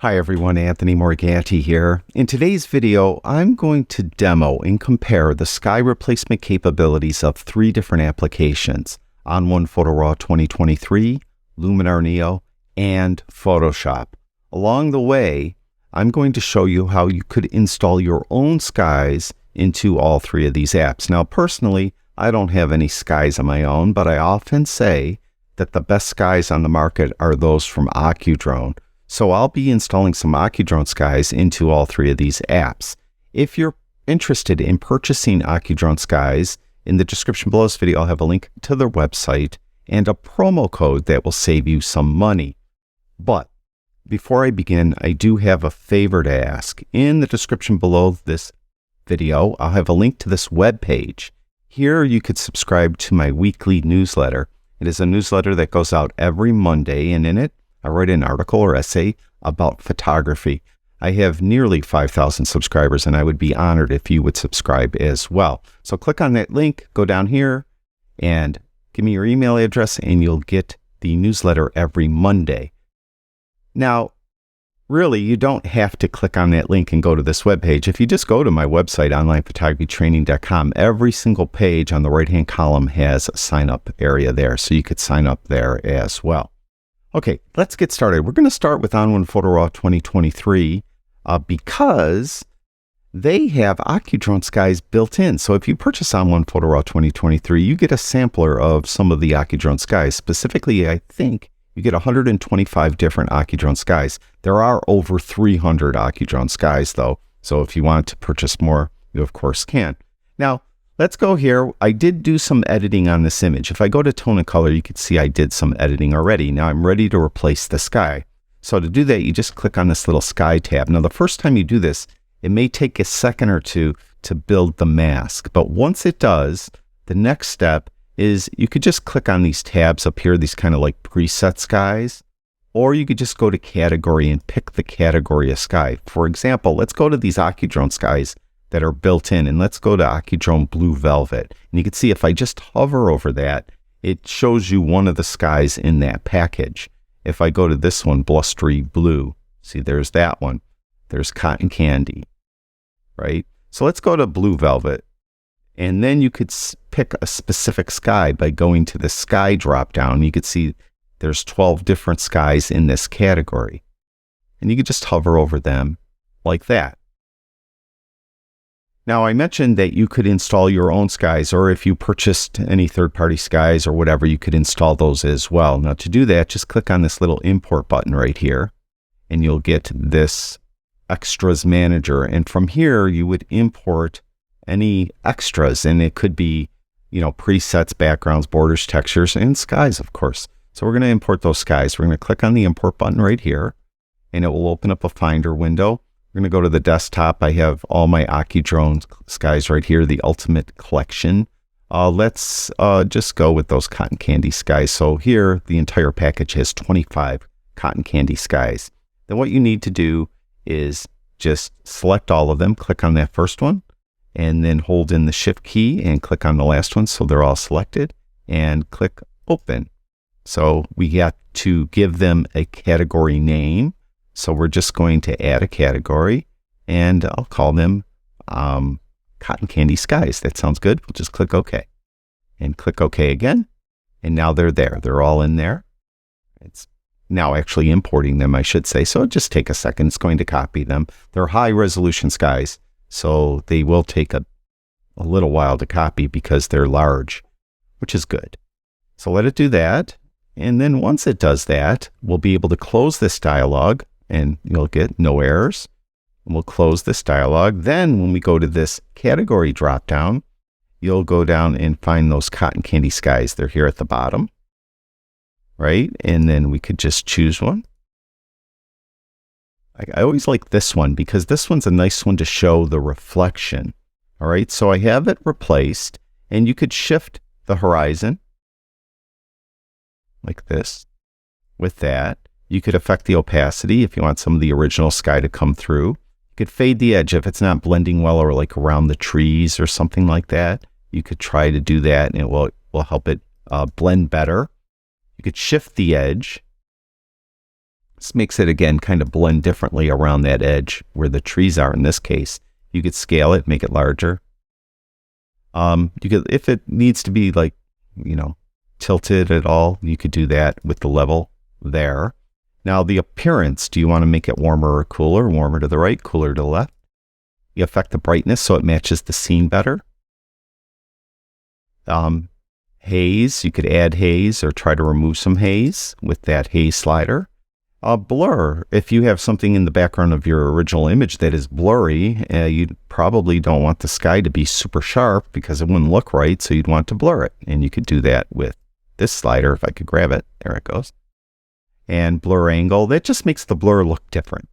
Hi everyone, Anthony Morganti here. In today's video, I'm going to demo and compare the sky replacement capabilities of three different applications: On1 Photo Raw 2023, Luminar Neo, and Photoshop. Along the way, I'm going to show you how you could install your own skies into all three of these apps. Now, personally, I don't have any skies of my own, but I often say that the best skies on the market are those from Ocudrone. So I'll be installing some Ocudrone skies into all three of these apps. If you're interested in purchasing Ocudrone skies, in the description below this video, I'll have a link to their website and a promo code that will save you some money. But before I begin, I do have a favor to ask. In the description below this video, I'll have a link to this web page. Here you could subscribe to my weekly newsletter. It is a newsletter that goes out every Monday, and in it, I write an article or essay about photography. I have nearly 5,000 subscribers, and I would be honored if you would subscribe as well. So click on that link, go down here, and give me your email address, and you'll get the newsletter every Monday. Now, really, you don't have to click on that link and go to this webpage. If you just go to my website, onlinephotographytraining.com, every single page on the right-hand column has a sign-up area there, so you could sign up there as well. Okay, let's get started. We're going to start with On1 Photo Raw 2023 because they have Ocudrone skies built in. So if you purchase On1 Photo Raw 2023, you get a sampler of some of the Ocudrone skies. Specifically, I think you get 125 different Ocudrone skies. There are over 300 Ocudrone skies, though. So if you want to purchase more, you of course can. Now, let's go here. I did do some editing on this image. If I go to tone and color, you can see I did some editing already. Now I'm ready to replace the sky. So to do that, you just click on this little sky tab. Now the first time you do this, it may take a second or two to build the mask. But once it does, the next step is you could just click on these tabs up here, these kind of like preset skies, or you could just go to category and pick the category of sky. For example, let's go to these Ocudrone skies that are built in, and let's go to Ocudrone Blue Velvet. And you can see if I just hover over that, it shows you one of the skies in that package. If I go to this one, Blustery Blue, see there's that one. There's Cotton Candy, right? So let's go to Blue Velvet, and then you could pick a specific sky by going to the sky drop down. You could see there's 12 different skies in this category, and you could just hover over them like that. Now, I mentioned that you could install your own skies, or if you purchased any third-party skies or whatever, you could install those as well. Now, to do that, just click on this little import button right here, and you'll get this extras manager. And from here, you would import any extras, and it could be, presets, backgrounds, borders, textures, and skies, of course. So we're going to import those skies. We're going to click on the import button right here, and it will open up a Finder window. We're going to go to the desktop. I have all my Ocudrone skies right here, the Ultimate Collection. Let's just go with those Cotton Candy skies. So here, the entire package has 25 Cotton Candy skies. Then what you need to do is just select all of them, click on that first one, and then hold in the Shift key and click on the last one so they're all selected, and click Open. So we got to give them a category name. So we're just going to add a category, and I'll call them Cotton Candy Skies. That sounds good. We'll just click OK. And click OK again. And now they're there. They're all in there. It's now actually importing them, I should say. So just take a second. It's going to copy them. They're high resolution skies, so they will take a little while to copy because they're large, which is good. So let it do that. And then once it does that, we'll be able to close this dialog, and you'll get no errors. And we'll close this dialog. Then when we go to this category dropdown, you'll go down and find those Cotton Candy skies. They're here at the bottom, right? And then we could just choose one. I always like this one because this one's a nice one to show the reflection. All right, so I have it replaced, and you could shift the horizon like this. With that, you could affect the opacity if you want some of the original sky to come through. You could fade the edge if it's not blending well, or like around the trees or something like that. You could try to do that, and it will help it blend better. You could shift the edge This makes it, again, kind of blend differently around that edge where the trees are in this case. You could scale it, make it larger. You could, if it needs to be like, tilted at all, you could do that with the level there. Now the appearance, do you want to make it warmer or cooler? Warmer to the right, cooler to the left. You affect the brightness so it matches the scene better. Haze, you could add haze or try to remove some haze with that haze slider. Blur, if you have something in the background of your original image that is blurry, you probably don't want the sky to be super sharp because it wouldn't look right, so you'd want to blur it. And you could do that with this slider, if I could grab it. There it goes. And blur angle, that just makes the blur look different.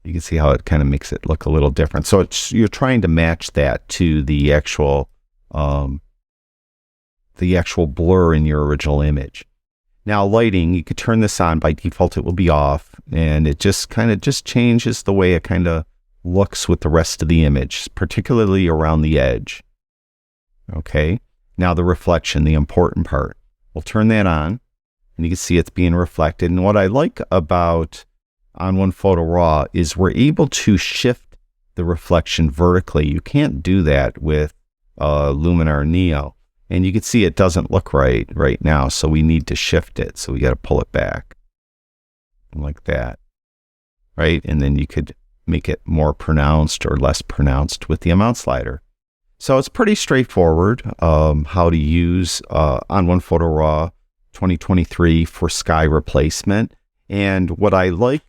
You can see how it kind of makes it look a little different. So you're trying to match that to the actual blur in your original image. Now lighting, you could turn this on. By default it will be off, and it just kind of changes the way it kind of looks with the rest of the image, particularly around the edge. Okay, now the reflection, the important part. We'll turn that on, and you can see it's being reflected. And what I like about On1 Photo Raw is we're able to shift the reflection vertically. You can't do that with Luminar Neo. And you can see it doesn't look right now, so we need to shift it. So we got to pull it back like that, right? And then you could make it more pronounced or less pronounced with the amount slider. So it's pretty straightforward how to use On1 Photo Raw 2023 for sky replacement. And what I like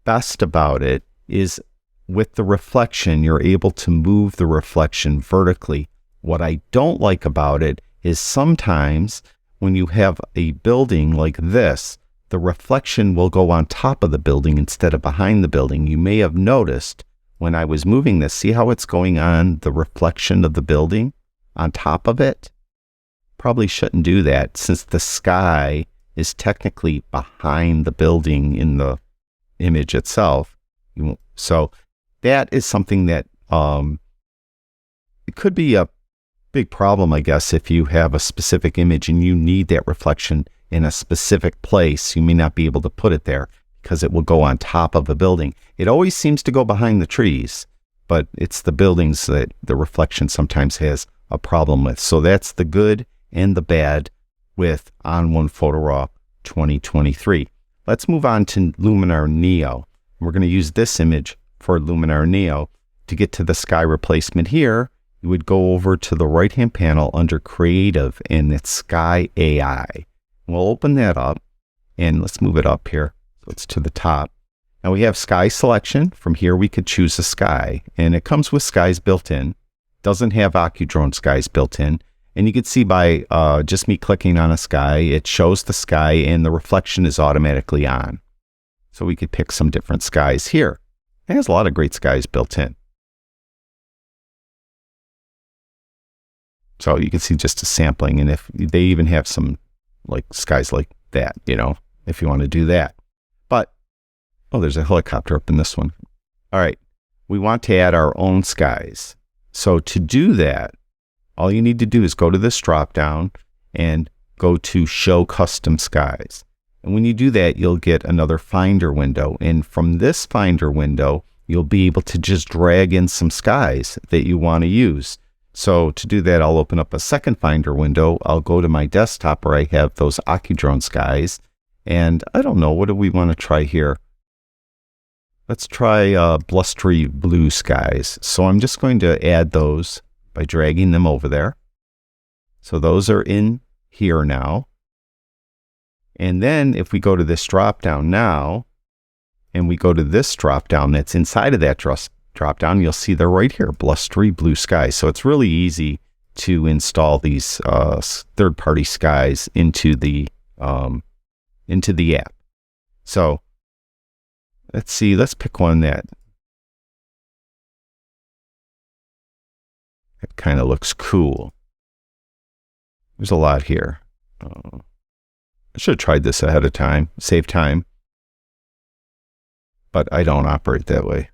best about it is with the reflection, you're able to move the reflection vertically. What I don't like about it is sometimes when you have a building like this, the reflection will go on top of the building instead of behind the building. You may have noticed when I was moving this, see how it's going on the reflection of the building on top of it? Probably shouldn't do that since the sky is technically behind the building in the image itself. So that is something that it could be a big problem, I guess, if you have a specific image and you need that reflection in a specific place. You may not be able to put it there because it will go on top of a building. It always seems to go behind the trees, but it's the buildings that the reflection sometimes has a problem with. So that's the good and the bad with On1 Photo Raw 2023. Let's move on to Luminar Neo. We're going to use this image for Luminar Neo. To get to the sky replacement here, you would go over to the right-hand panel under Creative, and it's Sky AI. We'll open that up, and let's move it up here so it's to the top. Now we have Sky Selection. From here we could choose a sky, and it comes with skies built in. Doesn't have Ocudrone skies built in. And you can see by just me clicking on a sky, it shows the sky, and the reflection is automatically on. So we could pick some different skies here. It has a lot of great skies built in. So you can see just a sampling, and if they even have some like skies like that, if you want to do that. But, oh, there's a helicopter up in this one. All right, we want to add our own skies. So to do that, all you need to do is go to this drop down and go to Show Custom Skies. And when you do that, you'll get another Finder window. And from this Finder window, you'll be able to just drag in some skies that you want to use. So to do that, I'll open up a second Finder window. I'll go to my desktop where I have those Ocudrone skies. And I don't know, what do we want to try here? Let's try blustery blue skies. So I'm just going to add those by dragging them over there. So those are in here now. And then if we go to this drop down now, and we go to this drop down that's inside of that drop down, you'll see they're right here, blustery blue skies. So it's really easy to install these third-party skies into the app. So let's see, let's pick one that kind of looks cool. There's a lot here. I should have tried this ahead of time, save time, but I don't operate that way.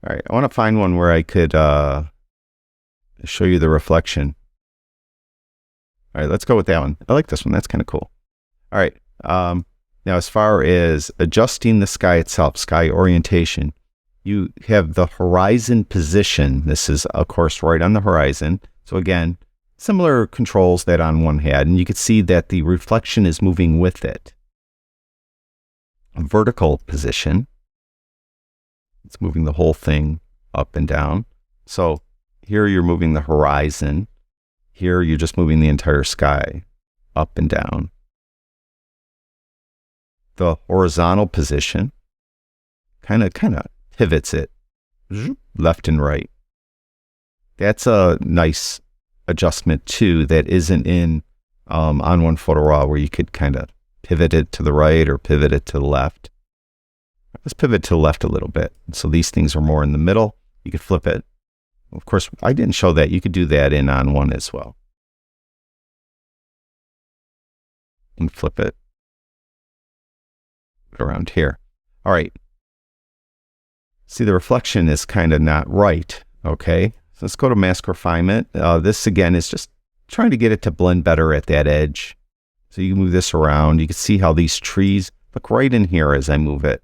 All right, I want to find one where I could show you the reflection. All right, let's go with that one. I like this one. That's kind of cool. All right, Now, as far as adjusting the sky itself, sky orientation, you have the horizon position. This is, of course, right on the horizon. So again, similar controls that On1 had, and you can see that the reflection is moving with it. A vertical position, it's moving the whole thing up and down. So here you're moving the horizon. Here you're just moving the entire sky up and down. The horizontal position kind of pivots it left and right. That's a nice adjustment too that isn't in On1 Photo Raw, where you could kind of pivot it to the right or pivot it to the left. Let's pivot to the left a little bit. So these things are more in the middle. You could flip it. Of course, I didn't show that. You could do that in On1 as well. And flip it around here. All right. See, the reflection is kind of not right. Okay. So let's go to mask refinement. This again is just trying to get it to blend better at that edge. So you move this around. You can see how these trees look right in here as I move it.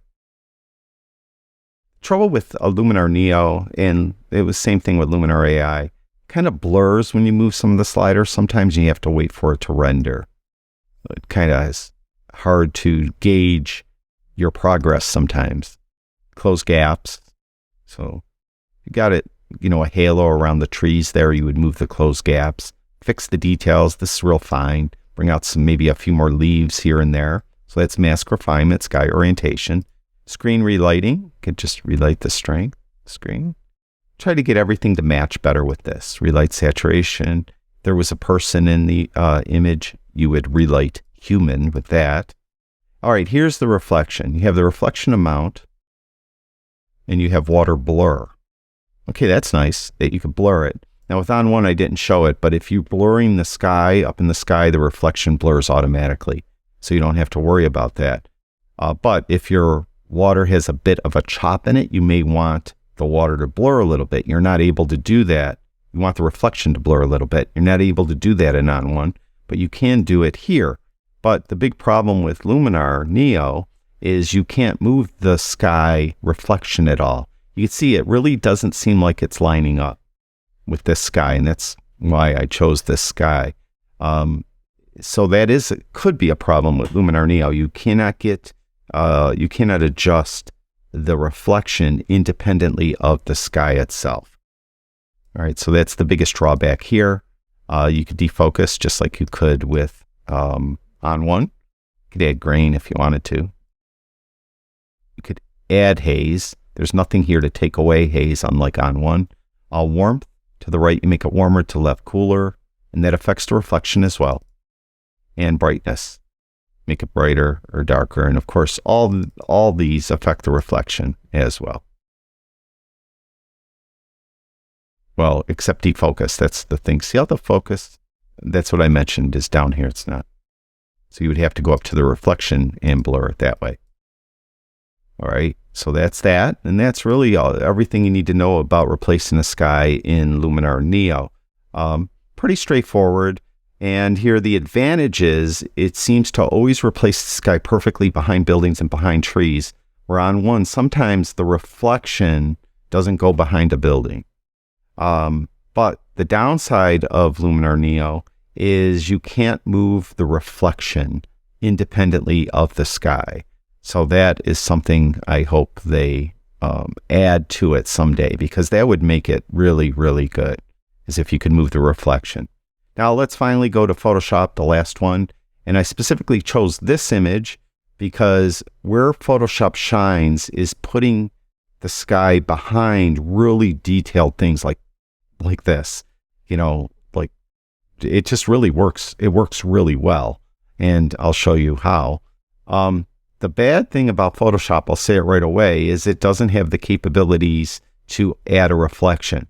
Trouble with a Luminar Neo, and it was same thing with Luminar AI, kind of blurs when you move some of the sliders. Sometimes you have to wait for it to render. It kind of is hard to gauge your progress sometimes. Close gaps. So you got it, a halo around the trees there. You would move the closed gaps, fix the details. This is real fine. Bring out maybe a few more leaves here and there. So that's mask refinement, sky orientation. Screen relighting. Could just relight the strength screen. Try to get everything to match better with this. Relight saturation. There was a person in the image. You would relight human with that. All right, here's the reflection. You have the reflection amount, and you have water blur. Okay, that's nice that you can blur it. Now with On1, I didn't show it, but if you're blurring the sky, up in the sky, the reflection blurs automatically. So you don't have to worry about that. But if your water has a bit of a chop in it, you may want the water to blur a little bit. You're not able to do that. You want the reflection to blur a little bit. You're not able to do that in On1, but you can do it here. But the big problem with Luminar Neo is you can't move the sky reflection at all. You can see it really doesn't seem like it's lining up with this sky, and that's why I chose this sky. So that could be a problem with Luminar Neo. You cannot adjust the reflection independently of the sky itself. All right, so that's the biggest drawback here. You could defocus just like you could with On1. You could add grain if you wanted to. You could add haze. There's nothing here to take away haze, unlike On1. Warmth, to the right, you make it warmer, to the left, cooler, and that affects the reflection as well. And brightness, make it brighter or darker, and of course, all these affect the reflection as well. Well, except defocus, that's the thing. See how the focus, that's what I mentioned, is down here, it's not. So you would have to go up to the reflection and blur it that way. All right, so that's that, and that's really everything you need to know about replacing the sky in Luminar Neo. Pretty straightforward, and here are the advantages. It seems to always replace the sky perfectly behind buildings and behind trees, where On1, sometimes the reflection doesn't go behind a building. But the downside of Luminar Neo is you can't move the reflection independently of the sky. So that is something I hope they add to it someday, because that would make it really, really good, is if you could move the reflection. Now let's finally go to Photoshop, the last one. And I specifically chose this image because where Photoshop shines is putting the sky behind really detailed things like this. Like it just really works. It works really well. And I'll show you how. The bad thing about Photoshop, I'll say it right away, is it doesn't have the capabilities to add a reflection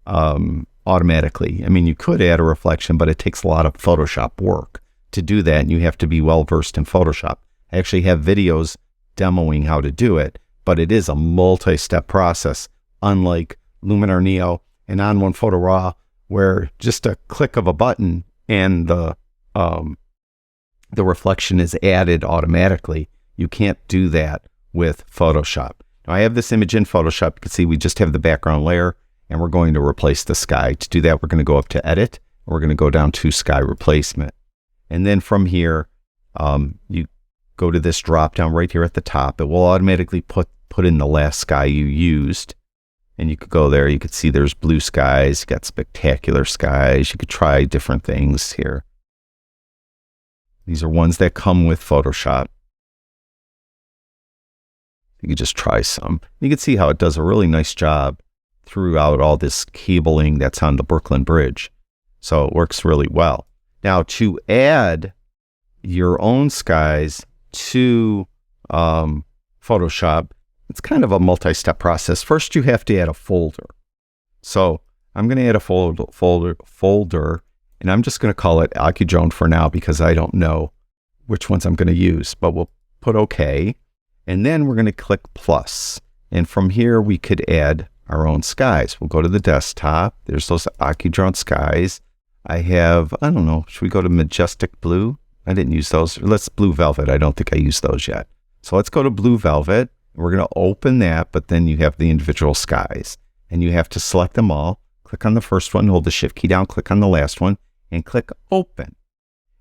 automatically. I mean, you could add a reflection, but it takes a lot of Photoshop work to do that, and you have to be well versed in Photoshop. I actually have videos demoing how to do it, but it is a multi-step process, unlike Luminar Neo and On1 Photo Raw, where just a click of a button and the reflection is added automatically. You can't do that with Photoshop. Now I have this image in Photoshop. You can see we just have the background layer, and we're going to replace the sky. To do that, we're going to go up to Edit. We're going to go down to Sky Replacement. And then from here, you go to this drop down right here at the top. It will automatically put in the last sky you used. And you could go there. You could see there's blue skies. You got spectacular skies. You could try different things here. These are ones that come with Photoshop. You could just try some. You can see how it does a really nice job throughout all this cabling that's on the Brooklyn Bridge. So it works really well. Now to add your own skies to Photoshop, it's kind of a multi-step process. First, you have to add a folder. So I'm going to add a folder, and I'm just going to call it Ocudrone for now because I don't know which ones I'm going to use, but we'll put OK. And then we're going to click plus. And from here, we could add our own skies. We'll go to the desktop. There's those Ocudrone skies. I have, I don't know, should we go to Majestic Blue? I didn't use those. Let's Blue Velvet. I don't think I used those yet. So let's go to Blue Velvet. We're going to open that, but then you have the individual skies. And you have to select them all. Click on the first one, hold the Shift key down, click on the last one, and click Open.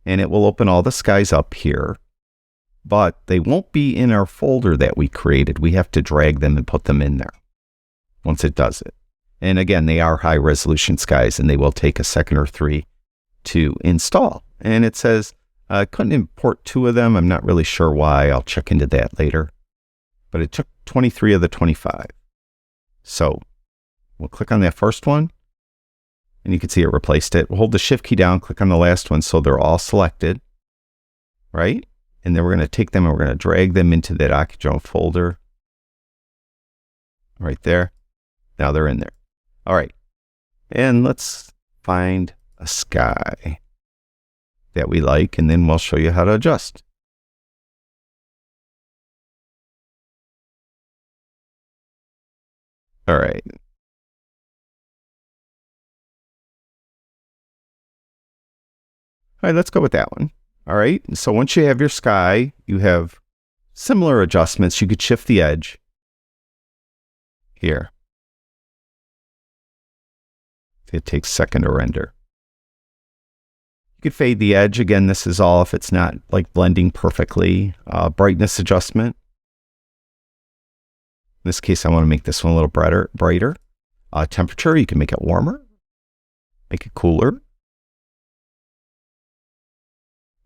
And it will open all the skies up here. But they won't be in our folder that we created. We have to drag them and put them in there once it does it. And again, they are high resolution skies, and they will take a second or three to install. And it says, I couldn't import 2 of them. I'm not really sure why. I'll check into that later. But it took 23 of the 25. So we'll click on that first one, and you can see it replaced it. We'll hold the Shift key down, click on the last one so they're all selected, right? And then we're going to take them and we're going to drag them into that Ocudrone folder right there. Now they're in there. All right. And let's find a sky that we like, and then we'll show you how to adjust. All right. All right, let's go with that one. All right, so once you have your sky, you have similar adjustments. You could shift the edge here. It takes a second to render. You could fade the edge. Again, this is all if it's not like blending perfectly. Brightness adjustment. In this case, I want to make this one a little brighter. Temperature, you can make it warmer, make it cooler.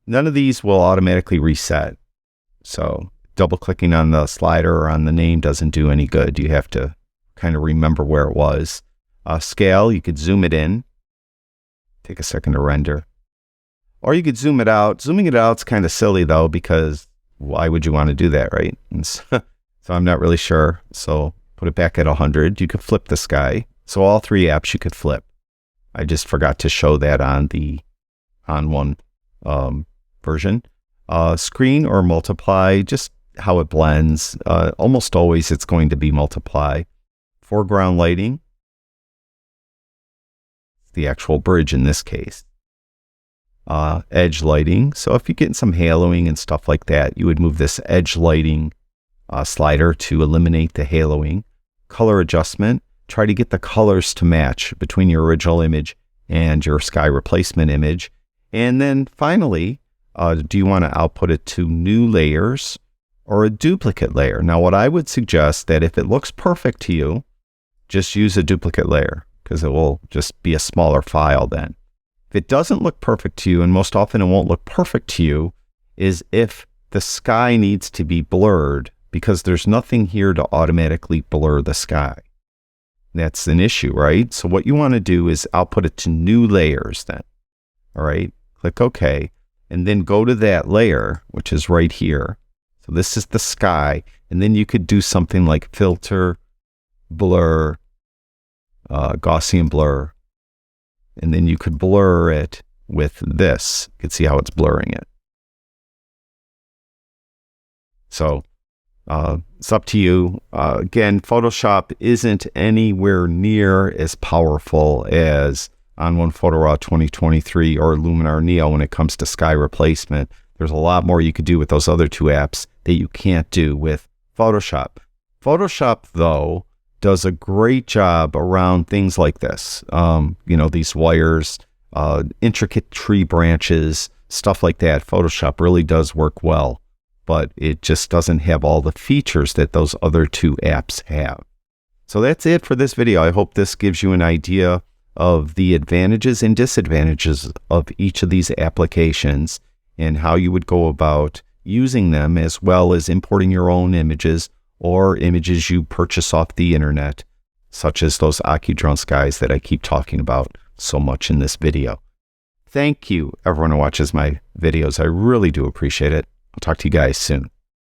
None of these will automatically reset. So double clicking on the slider or on the name doesn't do any good. You have to kind of remember where it was. Scale, you could zoom it in. Take a second to render. Or you could zoom it out. Zooming it out's kind of silly though, because why would you want to do that, right? So I'm not really sure. So put it back at 100. You could flip the sky. So all 3 apps you could flip. I just forgot to show that on the On1 version. Screen or multiply, just how it blends. Almost always it's going to be multiply. Foreground lighting. The actual bridge in this case. Edge lighting. So if you're getting some haloing and stuff like that, you would move this edge lighting slider to eliminate the haloing. Color adjustment. Try to get the colors to match between your original image and your sky replacement image. And then finally, do you want to output it to new layers or a duplicate layer? Now, what I would suggest that if it looks perfect to you, just use a duplicate layer because it will just be a smaller file then. If it doesn't look perfect to you, and most often it won't look perfect to you, is if the sky needs to be blurred because there's nothing here to automatically blur the sky. That's an issue, right? So what you want to do is output it to new layers then. All right, click OK, and then go to that layer, which is right here. So this is the sky, and then you could do something like filter, blur, Gaussian blur, and then you could blur it with this. You can see how it's blurring it. So it's up to you. Again, Photoshop isn't anywhere near as powerful as On1 Photo Raw 2023 or Luminar Neo when it comes to sky replacement. There's a lot more you could do with those other 2 apps that you can't do with Photoshop. Photoshop, though, does a great job around things like this. These wires, intricate tree branches, stuff like that. Photoshop really does work well, but it just doesn't have all the features that those other two apps have. So that's it for this video. I hope this gives you an idea of the advantages and disadvantages of each of these applications and how you would go about using them, as well as importing your own images or images you purchase off the internet, such as those Ocudrone skies that I keep talking about so much in this video. Thank you, everyone who watches my videos. I really do appreciate it. I'll talk to you guys soon.